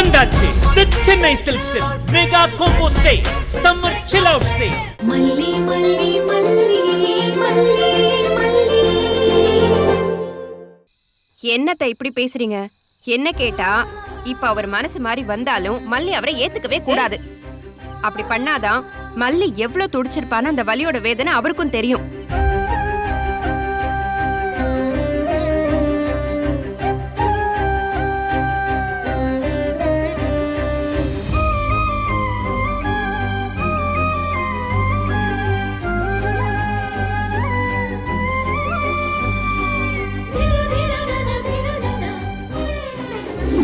வந்தாச்சு the Chennai silks mega combo sale summer chill out sale. மல்லி மல்லி மல்லி மல்லி மல்லி. என்னத்த இப்படி பேசுறீங்க? என்ன கேட்டா இப்ப அவர் மனசு மாறி வந்தாலும் மல்லி அவரை ஏத்துக்கவே கூடாது. அப்படி பண்ணாதான் மல்லி எவ்வளவு துடிச்சிருப்பான்னு அந்த வலியோட வேதனை அவருக்கும் தெரியும்.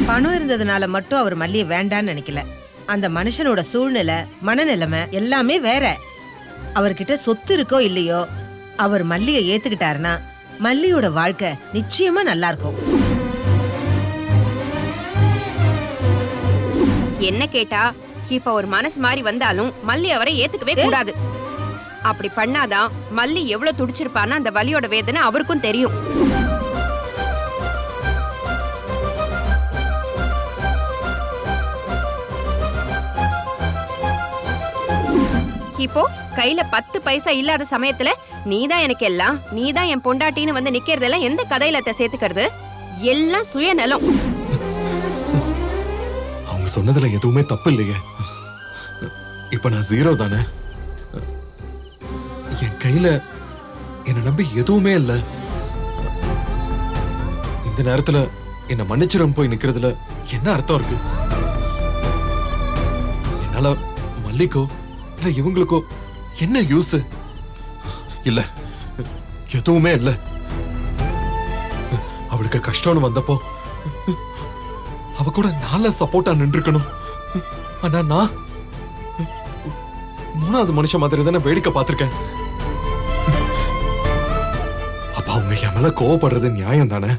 பணம் இருந்ததுனால மட்டும் அவர் மல்லியை வேண்டான்னு நினைக்கல. அந்த மனுஷனோட சூழ்நிலை, மனநிலைமை எல்லாமே வேற. அவர்கிட்ட சொத்து இருக்கோ இல்லையோ, அவர் மல்லியை ஏத்துக்கிட்டாருன்னா மல்லியோட வாழ்க்கை நிச்சயமா நல்லா இருக்கும். என்ன கேட்டா இப்ப ஒரு மனசு மாறி வந்தாலும் மல்லி அவரை ஏத்துக்கவே கூடாது. அப்படி பண்ணாதான் மல்லி எவ்வளவு துடிச்சிருப்பான்னு அந்த வலியோட வேதனை அவருக்கும் தெரியும். இப்போ கையில 10 பைசா இல்லாத சமயத்துல நீதான் எனக்கு எல்லாம், நீதான் என் பொண்டாட்டின்னு வந்து நிக்கிறதெல்லாம் எந்த கதையில சேர்த்துக்கிறது? எல்லாம் சுயநலம். அவங்க சொன்னதுல எதுவுமே தப்பு இல்லையே. இப்ப நான் 0 தானே. என் கையில என்ன நம்பி எதுவுமே இல்ல. இந்த நேரத்துல என்ன மன்னிச்சிரம் போய் நிக்கிறதுல என்ன அர்த்தம் இருக்கு? என்னால மல்லிக்கோ இல்ல இவங்களுக்கோ என்ன யூஸ்? இல்ல, எதுவுமே இல்ல. அவளுக்கு கஷ்டம்னு வந்தப்போ அவ கூட நால சப்போர்ட்டா நின்றுக்கணும். ஆனா நான் 3வது மனுஷன் மாதிரி தானே வேடிக்கை பார்த்திருக்கேன். அப்ப அவங்க என் மேல கோவப்படுறது நியாயம் தானே?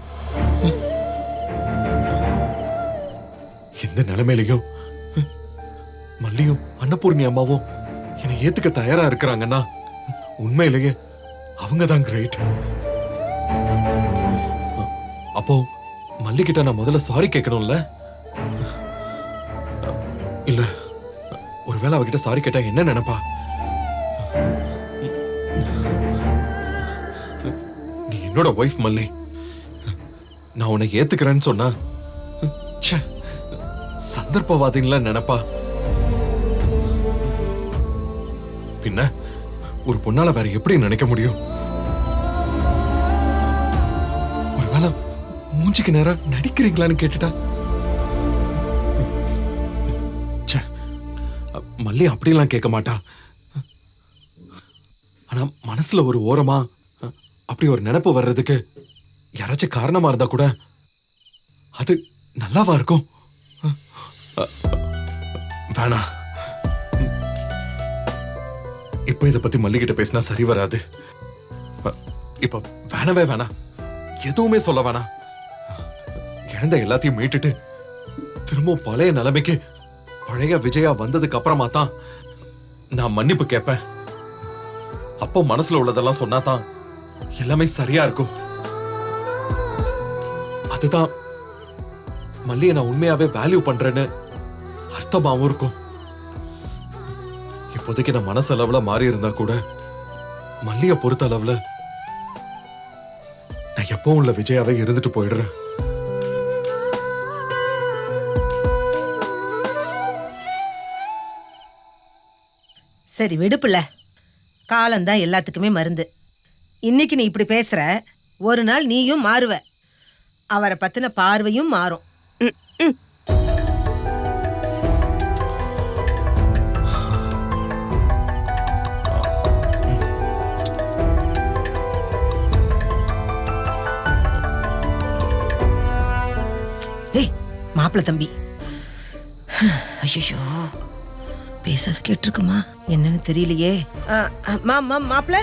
இந்த நிலைமையிலையும் மல்லியும் அன்னபூர்ணி அம்மாவும் என்னை ஏத்துக்க தயாரா இருக்கிறாங்கன்னா உண்மையிலேயே அவங்கதான் கிரேட். அப்போ மல்லிகிட்ட நான் முதல்ல சாரி கேட்கணும்ல? இல்ல, ஒருவேளை அவகிட்ட சாரி கேட்டா என்ன நினைப்பா? நீ என்னோட ஒய்ஃப் மல்லி, நான் உன்னை ஏத்துக்கிறேன்னு சொன்னா சந்தர்ப்பவாதின்ல நினைப்பா? பின்ன ஒரு பொண்ணால வேற எப்படி நினைக்க முடியும்? ஒருவேளை மூஞ்சிக்கு நேரம் நடிக்கிறீங்களான்னு கேட்டுட்டா? மல்லி அப்படிலாம் கேட்க மாட்டா. ஆனா மனசுல ஒரு ஓரமா அப்படி ஒரு நினைப்பு வர்றதுக்கு யாராச்சும் காரணமா இருந்தா கூட அது நல்லாவா இருக்கும்? வேணா, இப்ப இத பத்தி மல்லிகிட்ட பேசினா சரி வராது. இப்ப வேணவே வேணாம், எதுவுமே சொல்ல வேணாம். இழந்த எல்லாத்தையும் மீட்டுட்டு திரும்ப பழைய நிலைமைக்கு பழைய விஜயா வந்ததுக்கு அப்புறமா தான் நான் மன்னிப்பு கேட்பேன். அப்போ மனசுல உள்ளதெல்லாம் சொன்னாதான் எல்லாமே சரியா இருக்கும். அதுதான் மல்லியை நான் உண்மையாவே வேல்யூ பண்றேன்னு அர்த்தமாவும் இருக்கும். இப்போதைக்கு நான் மனசு அளவுல மாறி இருந்தா கூட மல்லிய பொறுத்த அளவுல நான் எப்பவும் உள்ள விஜயாவே இருந்துட்டு போயிடுறேன். சரி விடுப்புல, காலம்தான் எல்லாத்துக்குமே மருந்து. இன்னைக்கு நீ இப்படி பேசுற, ஒரு நாள் நீயும் மாறுவ. அவரை பத்தின பார்வையும் மாறும். மாப்பிள்ள தம்பி, ஐயோ பேச கேட்டிருக்குமா என்னன்னு தெரியலையே. மாப்பிள்ள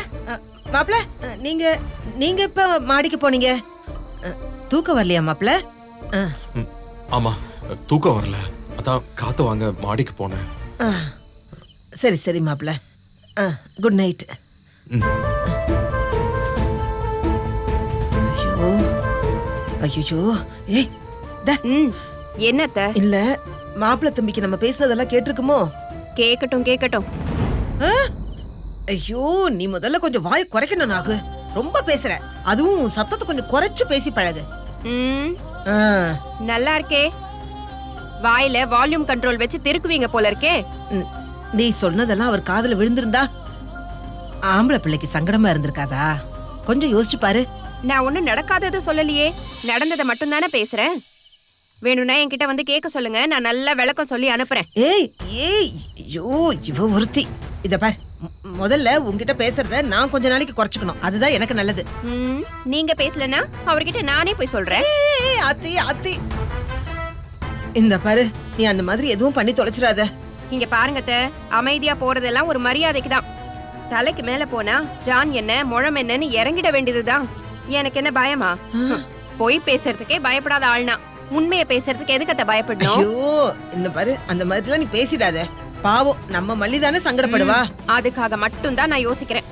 மாப்பிள்ள, நீங்க இப்ப மாடிக்கு போனீங்க, தூக்கம் வரலையா மாப்பிள்ள? ஆமா, தூக்கம் வரல, அதான் காத்து வாங்க மாடிக்கு போனேன். சரி சரி மாப்பிள்ள, குட் நைட். ஐயோ ஐயோ, ஏய் என்னத்த? இல்ல மாப்பிள்ளை தம்பிக்கு நம்ம பேசுனதெல்லாம் கேட்டிருக்குமோ? கேக்கட்டும் கேக்கட்டும். ஆ? ஐயோ நீ முதல்ல கொஞ்சம் வாய் குறைக்கணும் நாகு. ரொம்ப பேசுற. அதுவும் சத்தத்தை கொஞ்சம் குறைச்சு பேசி பழகு. ம், ஆ. நல்லா இருக்கே. வாயில வால்யூம் கண்ட்ரோல் வச்சு திருக்குவீங்க போல இருக்கே. ம், நீ சொன்னதெல்லாம் அவர் காதுல விழுந்திருந்தா ஆம்பளை பிள்ளைக்கு சங்கடமா இருந்திருக்காதா? கொஞ்சம் யோசிச்சு பாரு. நான் ஒண்ணும் நடக்காதது சொல்லலையே, நடந்ததை மட்டும் தானே பேசுறேன். வேணும்னா என்கிட்ட வந்து கேட்க சொல்லுங்க, நான் நல்ல விளக்கம் சொல்லி அனுப்புறேன். ஏய் ஏய் ஐயோ இவ ஒருத்தி. இத பார், முதல்ல உன்கிட்ட பேசுறத நான் கொஞ்ச நாளைக்கு குறைச்சுக்கணும். அதுதான் எனக்கு நல்லது. ம், நீங்க பேசலனா அவர்கிட்ட நானே போய் சொல்றேன். ஏய் அத்தி அத்தி. இந்த பாரு, நீ அந்த மாதிரி எதுவும் பண்ணி தொலைச்சிடாத. இங்க பாருங்க அத்தை, அமைதியா போறதெல்லாம் ஒரு மரியாதைக்கு தான். தலைக்கு மேல போனா ஜான் என்ன முழம் என்னன்னு இறங்கிட வேண்டியதுதான். எனக்கு என்ன பயமா? போய் பேசுறதுக்கே பயப்படாத ஆள்னா உண்மையை பேசுறதுக்கு எதுக்கு அத்தை பயப்படணும்? ஐயோ இந்த பாரு, அந்த மாதிரிலாம் நீ பேசிடாத. பாவம் நம்ம மல்லி தானே சங்கடப்படுவா. அதுக்காக மட்டும் தான் நான் யோசிக்கிறேன்.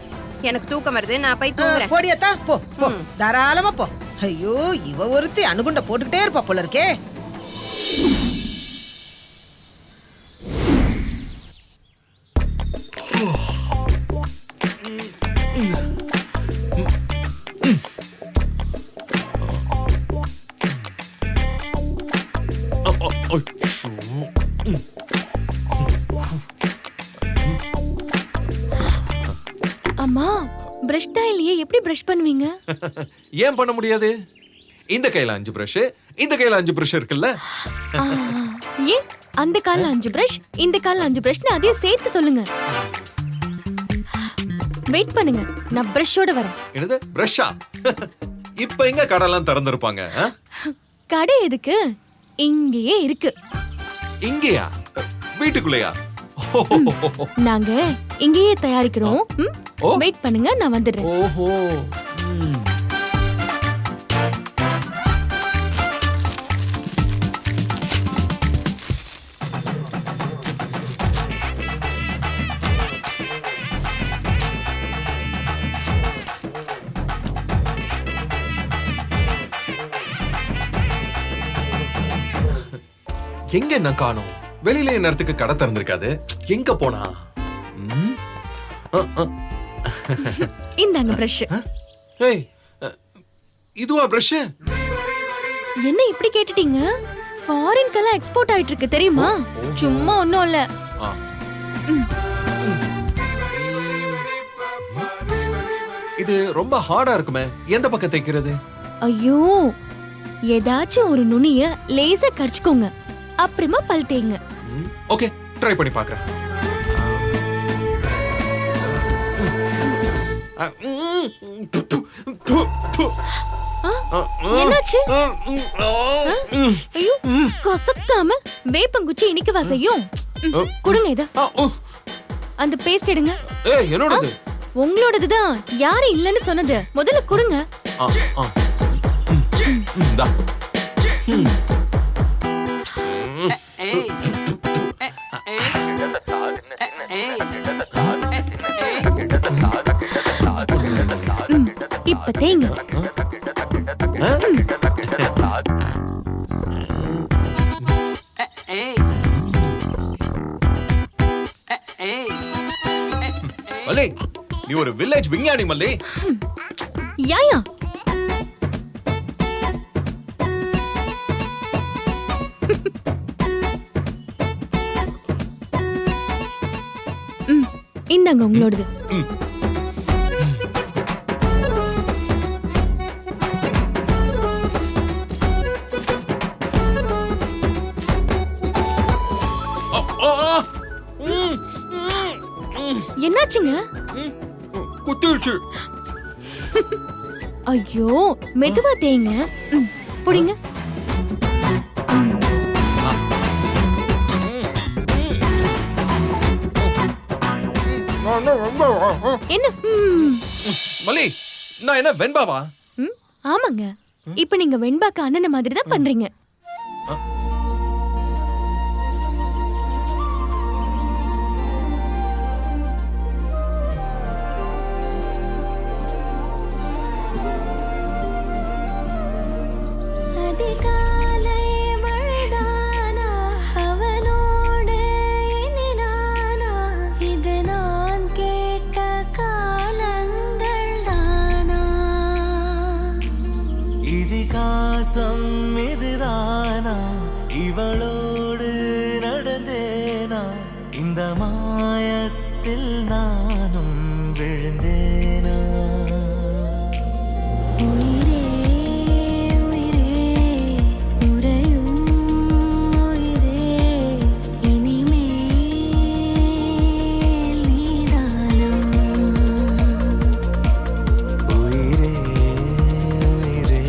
எனக்கு தூக்கம் வருது, நான் போய் தூங்குறேன். போடியாத்தா போ போ, தாராளமா போ. ஐயோ இவ ஒருத்தி அணுகுண்ட போட்டுக்கிட்டே இருப்பா போல இருக்கே. அம்மா பிரஷ் தான் இல்லையே, எப்படி பிரஷ் பண்ணுவீங்க? ஏன் பண்ண முடியாது? இந்த கையில 5 பிரஷ், இந்த கையில 5 பிரஷ் இருக்குல்ல. ஆ, ஏன் அந்த கால்ல 5 பிரஷ், இந்த கால்ல 5 பிரஷ்னு அதையும் சேர்த்து சொல்லுங்க. வெயிட் பண்ணுங்க, நான் பிரஷோட வரேன். என்னது பிரஷா? இப்ப எங்க கடைலாம் திறந்திருப்பாங்க? கடை எதுக்கு? இங்கேயே இருக்கு. இங்கயா? வீட்டுக்குள்ளயா? நாங்க இங்கேயே தயாரிக்கிறோம். ஓ. வெயிட் பண்ணுங்க, நான் வந்துடுறேன். ஓஹோ. ம். எங்க என்ன காணோம்? வெளியில நேரத்துக்கு கடை திறந்திருக்காது. எங்க போனா? ம்? இந்தாங்க பிரஷ். ஏய், இதுவா பிரஷ்? என்ன இப்படி கேட்டுட்டீங்க? ஃபாரின்க்கெல்லாம் எக்ஸ்போர்ட் ஆயிட்டு இருக்கு தெரியுமா? சும்மா ஒண்ணும் இல்ல. இது ரொம்ப ஹார்டா இருக்குமே, எந்த பக்கம் தைக்கிறது? ஐயோ, ஏதாச்சும் ஒரு நுனிய லேசா கடிச்சுக்கோங்க, அப்புறமா பல் தேய்ங்க. ஓகே, ட்ரை பண்ணி பார்க்கறேன். என்னாச்சு? ஐயோ, கசக்காம வேப்பங்குச்சி இனிக்கவா செய்யும்? கொடுங்க இத. அந்த பேஸ்ட் எடுங்க. ஏய், என்னோடது? உங்களோடதுதான். யாரு இல்லன்னு சொன்னது? முதல்ல கொடுங்க. இந்தா. இப்ப தேங்க. மல்லி, நீ ஒரு வில்லேஜ் விஞ்ஞானி மல்லி. யாயா இந்தாங்க உங்களோடது. என்னாச்சுங்க? குத்திருச்சு. ஐயோ, மெதுவா தேங்க. புடிங்க. என்ன? மல்லி, நான் என்ன வெண்பாவா? ஆமாங்க, இப்ப நீங்க வெண்பாக்கு அண்ணன் மாதிரி தான் பண்றீங்க. அதிகாலை மழைதான் கையோடு நடந்தேனா இந்த மாயத்தில் நானும் விழுந்தேனா உயிரே உயிரே உறையும் உயிரே இனிமேல் நீதானா உயிரே உயிரே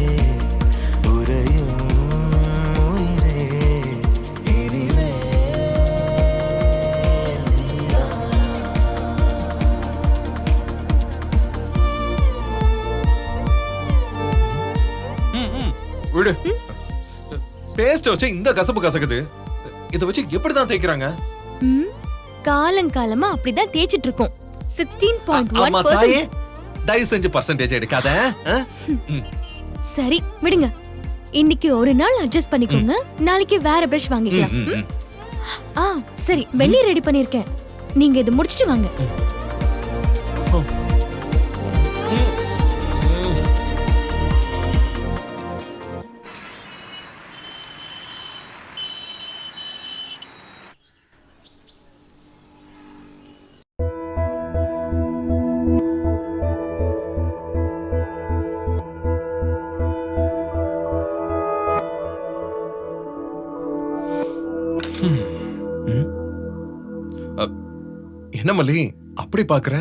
உறையும் உயிரே இனிமேல் நீதானா விடு. பேஸ்ட் வச்சு இந்த கசப்பு கசக்குது. இத வச்சு எப்படிதான் தேய்க்கிறாங்க? ம், காலங்காலமா அப்படிதான் தேய்ச்சிட்டு இருக்கோம். ஆமா 16.1%. தாயே, தயவு செஞ்சு பர்சன்டேஜ் எடுக்காத. ஆ? ம். சரி விடுங்க. இன்னைக்கு ஒரு நாள் அட்ஜஸ்ட் பண்ணிக்கோங்க. நாளைக்கு வேற பிரஷ் வாங்கிக்கலாம். ம், ம். ஆ சரி, வெந்நீர் ரெடி பண்ணிருக்கேன். நீங்க இது முடிச்சிட்டு வாங்க. என்ன மல்லி அப்படி பாக்குற?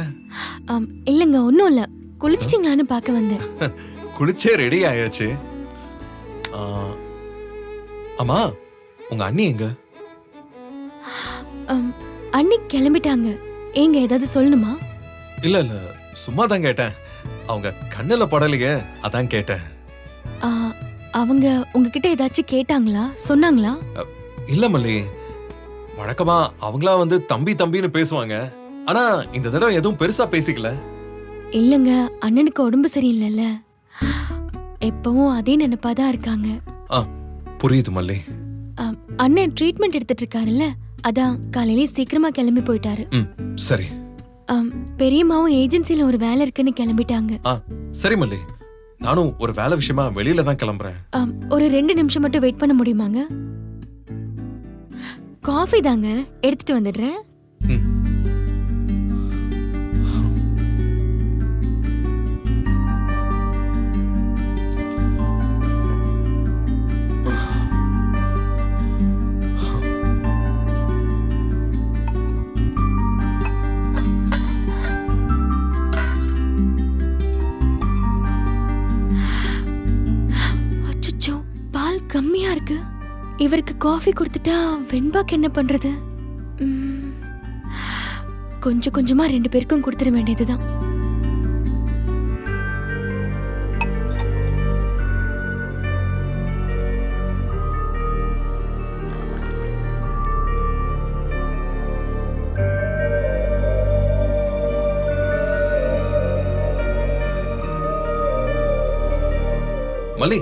இல்லங்க, ஒண்ணும் இல்ல. குளிச்சிட்டீங்களான்னு பார்க்க வந்தேன். குளிச்சே ரெடி ஆயாச்சு. ஆ, அம்மா உங்க அண்ணி எங்க? அன்னி கிளம்பிட்டாங்க. ஏங்க ஏதாவது சொல்லணுமா? இல்ல இல்ல சும்மா தான் கேட்டேன். அவங்க கண்ணுல படலையே, அதான் கேட்டேன். ஆ, அவங்க உங்ககிட்ட ஏதாச்சும் கேட்டாங்களா? சொன்னாங்களா? இல்ல மல்லி, வழக்கமா அவங்களா வந்து தம்பி தம்பின்னு பேசுவாங்க. ஆனா இந்த தடவை எதுவும் பெருசா பேசிக்கல. இல்லங்க, அண்ணனுக்கு உடம்பு சரியில்லைல்ல. எப்பவும் அதே நினைப்பாதான் இருக்காங்க. ஆ, புரியுது மல்லி. அண்ணன் ட்ரீட்மெண்ட் எடுத்துட்டு இருக்காருல்ல, அதான் காலையிலே சீக்கிரமா கிளம்பி போயிட்டாரு. ம், சரி. பெரியம்மாவும் ஏஜென்சில ஒரு வேலை இருக்குன்னு கிளம்பிட்டாங்க. ஆ, சரி மல்லி. நானும் ஒரு வேலை விஷயமா வெளியில தான் கிளம்புறேன். ஒரு 2 நிமிஷம் மட்டும் வெயிட் பண்ண முடியுமாங்க? காஃபி தாங்க, எடுத்துட்டு வந்துடுறேன். ம். அச்சச்சோ, பால் கம்மியா இருக்கு. இவருக்கு காஃபி கொடுத்துட்டா வெண்பாக்கு என்ன பண்றது? கொஞ்சம் கொஞ்சமா 2 பேருக்கும் கொடுத்துட வேண்டியதுதான். மல்லி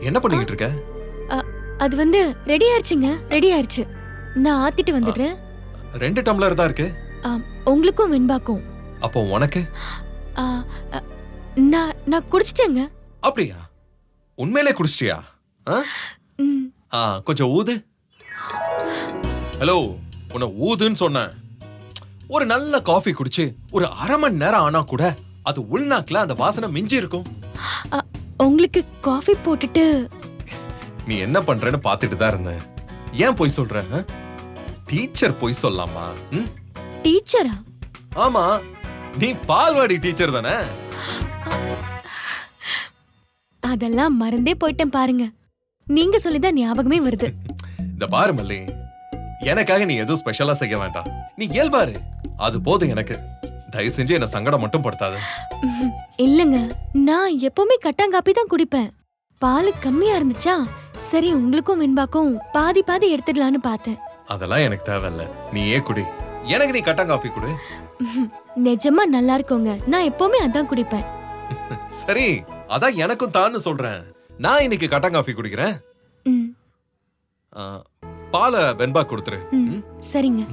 என்ன பண்ணிக்கிட்டு இருக்க? அது வந்து ரெடி ஆயிடுச்சுங்க, ரெடி ஆயிடுச்சு. நான் ஆத்திட்டு வந்துடுறேன். 2 டம்ளர் தான் இருக்கு. உங்களுக்கும் வெண்பாக்கும். அப்போ உனக்கு? ஆ, அ, நான் குடிச்சிட்டேங்க. அப்படியா? உண்மையிலே குடிச்சிட்டியா? ஆ? ம். ஆ, கொஞ்சம் ஊது. ஹலோ, உன்னை ஊதுன்னு சொன்னேன். ஒரு நல்ல காஃபி குடிச்சு ஒரு 1/2 மணி நேரம் ஆனா கூட அது உள்நாக்குல அந்த வாசனை மிஞ்சி இருக்கும். உங்களுக்கு காஃபி போட்டுட்டு நீ என்ன பண்றேன்னு பாத்துட்டு தான் இருந்தேன். ஏன் போய் சொல்ற? டீச்சர் போய் சொல்லலாமா? ம்? டீச்சரா? ஆமா, நீ பால்வாடி டீச்சர் தானே? அதெல்லாம் மறந்தே போயிட்டேன் பாருங்க. நீங்க சொல்லிதான் ஞாபகமே வருது. இந்த பாரு மல்லி, எனக்காக நீ எதுவும் ஸ்பெஷலா செய்ய வேண்டாம். நீ இயல்பாரு, அது போதும் எனக்கு. தயவு செஞ்சு என்ன சங்கடம் மட்டும் படுத்தாத. இல்லங்க, நான் எப்பவுமே கட்டாங்காப்பி தான் குடிப்பேன். பால் கம்மியா இருந்துச்சா, சரி உங்களுக்கும் வெண்பாக்கும் பாதி பாதி எடுத்துடலான்னு பார்த்தேன். அதெல்லாம் எனக்கு தேவையில்ல, நீயே குடி. எனக்கு நீ கட்டன் காஃபி குடு. நிஜமா நல்லா இருக்குங்க, நான் எப்பவுமே அதான் குடிப்பேன். சரி, அதான் எனக்கும் தான்னு சொல்றேன். நான் இன்னைக்கு கட்டன் காஃபி குடிக்கிறேன். ம், பாலை வெண்பா கொடுத்துரு. ம், சரிங்க.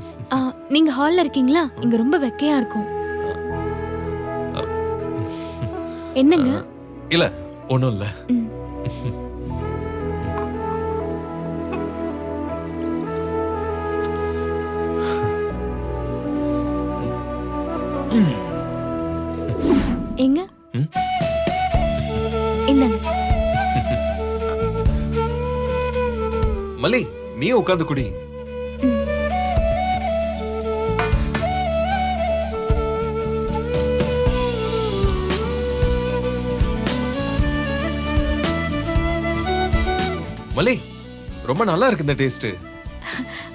நீங்க ஹால்ல இருக்கீங்களா? இங்க ரொம்ப வெக்கையா இருக்கும். என்னங்க? இல்ல, ஒண்ணும் இல்ல. ம். எங்க இந்தாங்க. மல்லி நீ உட்காந்து குடி. மல்லி ரொம்ப நல்லா இருக்கு இந்த டேஸ்ட்.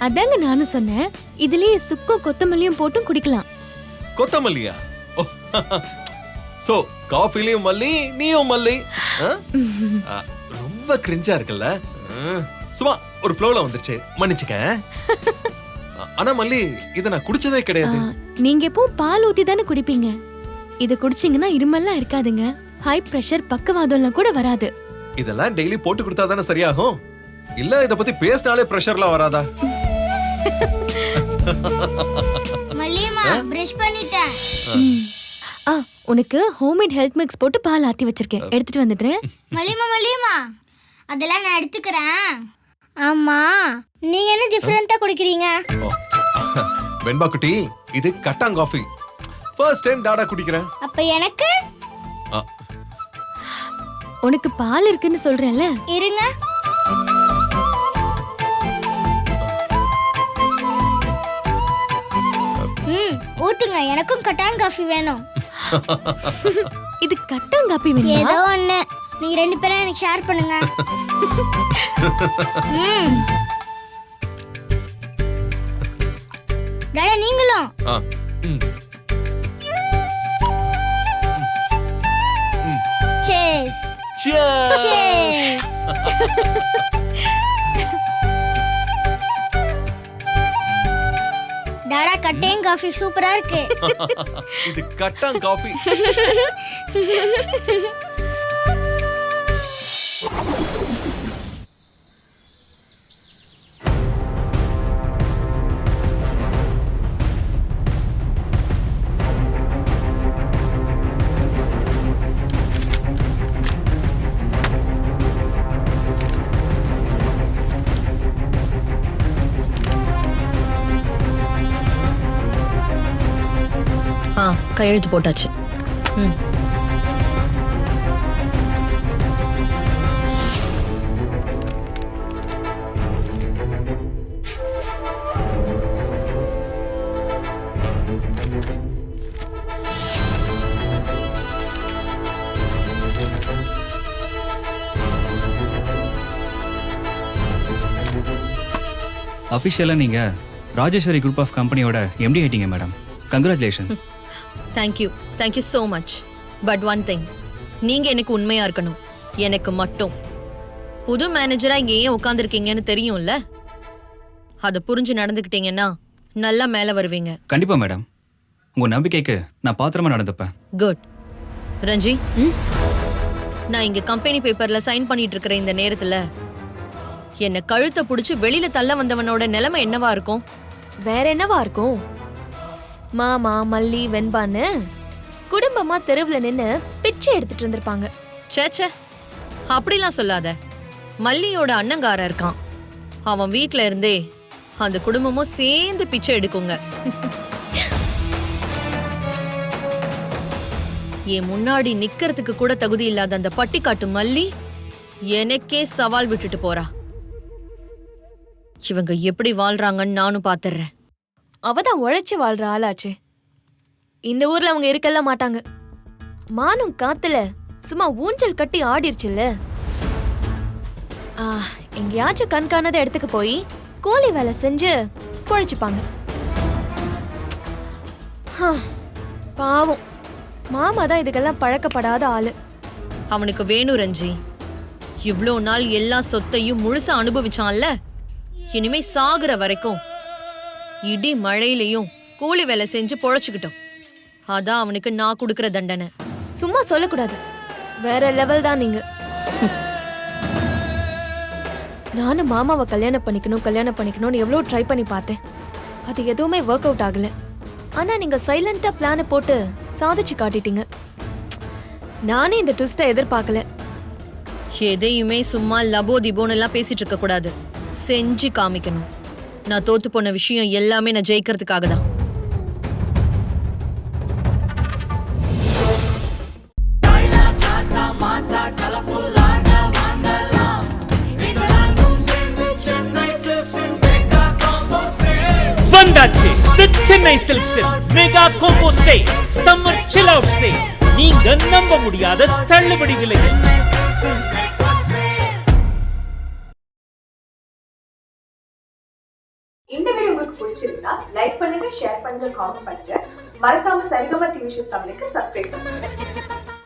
அதாங்க நானும் சொன்னேன், இதுலயே சுக்கும் கொத்தமல்லியும் போட்டும் குடிக்கலாம். கொத்தமல்லியா? சோ காஃபிலயும் மல்லி, நீயும் மல்லி. ரொம்ப கிரிஞ்சா இருக்குல்ல. சும்மா ஒரு ஃப்ளோல வந்துருச்சு, மன்னிச்சுக்க. ஆனா மல்லி இத நான் குடிச்சதே கிடையாது. நீங்க எப்பவும் பால் ஊத்தி தானே குடிப்பீங்க. இத குடிச்சீங்கன்னா இருமல்லாம் இருக்காதுங்க, ஹை பிரஷர் பக்கவாதம்லாம் கூட வராது. இதெல்லாம் டெய்லி போட்டு கொடுத்தா தானே சரியாகும். இல்ல இத பத்தி பேசினாலே பிரஷர்லாம் வராதா? மல்லியம்மா பிரஷ் பண்ணிட்டேன். உனக்கு ஹோம்மேட் ஹெல்த் மிக்ஸ் போட்டு பால் ஆத்தி வச்சிருக்கேன், எடுத்துட்டு வந்துடுறேன். மல்லியம்மா அதெல்லாம் நான் எடுத்துக்கிறேன். ஆமா, நீங்க என்ன டிஃபரெண்டா குடிக்கிறீங்க? வெண்பா குட்டி, இது கட்டாங் காஃபி. ஃபர்ஸ்ட் டைம் டாடா குடிக்கிறேன். அப்ப எனக்கு உனக்கு பால் இருக்குன்னு சொல்றேன்ல. இருங்க. ஊட்டுங்க, எனக்கும் கட்டாங் காஃபி வேணும். இது கட்டாங்காப்பி வேணுமா? ஏதோ ஒண்ணு, நீங்க ரெண்டு பேரும் எனக்கு ஷேர் பண்ணுங்க. டாடா நீங்களும். Cheers. Cheers. டாடா கட்டாங் காஃபி சூப்பரா இருக்கு. இது கட்டாங் காஃபி. கையெழுத்து போட்டாச்சு. அஃபிஷியலா நீங்க ராஜேஸ்வரி குரூப் ஆஃப் கம்பெனியோட எம்டி ஆயிட்டீங்க madam. Congratulations. Thank you so much. But one thing, நீங்க எனக்கு உண்மையா இருக்கணும். எனக்கு மட்டும். புது மேனேஜரா இங்க ஏன் உட்காந்துருக்கீங்கன்னு தெரியும்ல, அதை புரிஞ்சு நடந்துக்கிட்டீங்கன்னா நல்லா மேல வருவீங்க. கண்டிப்பா மேடம், உங்க நம்பிக்கைக்கு நான் பாத்திரமா நடந்துப்பேன். குட். ரஞ்சி, நான் இங்க கம்பெனி பேப்பர்ல சைன் பண்ணிட்டு இருக்கிற இந்த நேரத்துல என்ன கழுத்தை புடிச்சு வெளியில தள்ள வந்தவனோட நிலைமை என்னவா இருக்கும்? வேற என்னவா இருக்கும்? மாமா மல்லி வெண்பான்னு குடும்பமா தெருவுல நின்னு பிச்சை எடுத்துட்டு இருந்திருப்பாங்க. சேச்சே, அப்படிலாம் சொல்லாத. மல்லியோட அண்ணங்காரன் இருக்கான், அவன் வீட்ல இருந்தே அந்த குடும்பமும் சேர்ந்து பிச்சை எடுக்குங்க. என் முன்னாடி நிக்கிறதுக்கு கூட தகுதி இல்லாத அந்த பட்டிக்காட்டு மல்லி எனக்கே சவால் விட்டுட்டு போறா. இவங்க எப்படி வாழ்றாங்கன்னு நானும் பாத்துறேன். அவதான் உழைச்சு வாழ்ற ஆளாச்சு. இந்த ஊர்ல அவங்க இருக்கல மாட்டாங்க. மானும் காத்துல சும்மா ஊஞ்சல் கட்டி ஆடிருச்சுல்ல. எங்கேயாச்சும் கண்காணாத இடத்துக்கு போய் கூலி வேலை செஞ்சு பொழைச்சுப்பாங்க. பாவம் மாமா தான் இதுக்கெல்லாம் பழக்கப்படாத ஆளு. அவனுக்கு வேணும் ரஞ்சி. இவ்ளோ நாள் எல்லா சொத்தையும் முழுசா அனுபவிச்சான்ல, இனிமே சாகுற வரைக்கும் இடி மழையிலையும் கூலி வேலை செஞ்சு பொழைச்சுக்கிட்டோம். அதான் அவனுக்கு நான் கொடுக்கற தண்டனை. சும்மா சொல்லக்கூடாது, வேற லெவல் தான் நீங்க. நானும் மாமாவை கல்யாணம் பண்ணிக்கணும்னு எவ்வளோ ட்ரை பண்ணி பார்த்தேன். அது எதுவுமே ஒர்க் அவுட் ஆகல. ஆனா நீங்க சைலண்டா பிளானை போட்டு சாதிச்சு காட்டிட்டீங்க. நானே இந்த ட்விஸ்டை எதிர்பார்க்கல. எதையுமே சும்மா லபோ திபோன்னு எல்லாம் பேசிட்டு இருக்க கூடாது, செஞ்சு காமிக்கணும். நான் தோத்து போன விஷயம் எல்லாமே நான் ஜெயிக்கிறதுக்காக தான். சென்னை சில்க்ஸின் mega combo sale summer chill out sale. நீங்க நம்ப முடியாத தள்ளுபடி விலையில். இந்த வீடியோ உங்களுக்கு பிடிச்சிருந்தா லைக் பண்ணுங்க, ஷேர் பண்ணுங்க, காமெண்ட் பண்ணுங்க. மறக்காம சரிகமா டிவி ஷோஸ் தமிழுக்கு சப்ஸ்கிரைப் பண்ணுங்க.